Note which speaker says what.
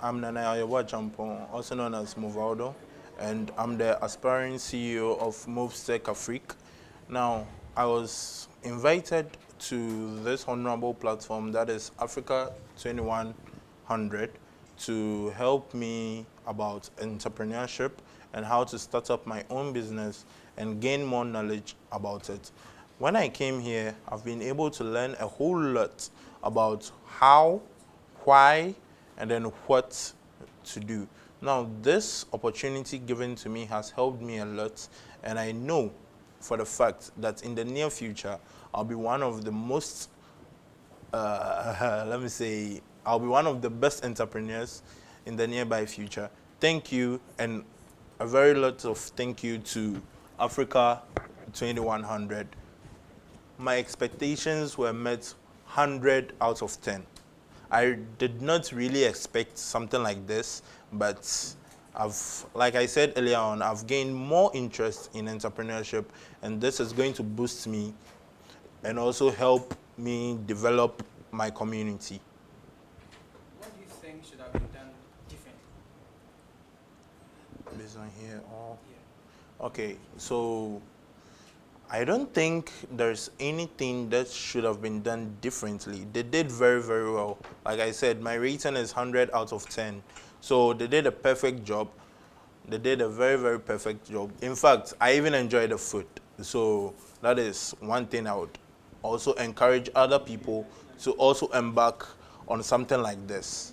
Speaker 1: I'm Yaw Yeboah, also known as Movaldo, and I'm the aspiring CEO of MoveSec Afrique. Now, I was invited to this honorable platform that is Africa 2100 to help me about entrepreneurship and how to start up my own business and gain more knowledge about it. When I came here, I've been able to learn a whole lot about how, why, and then what to do. Now, this opportunity given to me has helped me a lot, and I know for the fact that in the near future, I'll be one of the most, let me say, I'll be one of the best entrepreneurs in the nearby future. Thank you, and a very lot of thank you to Africa 2100. My expectations were met 100 out of 10. I did not really expect something like this, but like I said earlier on, I've gained more interest in entrepreneurship, and this is going to boost me and also help me develop my community.
Speaker 2: What do you think should have been done differently?
Speaker 1: Based on here, oh.
Speaker 2: Yeah.
Speaker 1: Okay, so I don't think there's anything that should have been done differently. They did very, very well. Like I said, my rating is 100 out of 10. So they did a perfect job. They did a very, very perfect job. In fact, I even enjoyed the food. So that is one thing I would also encourage other people to also embark on something like this.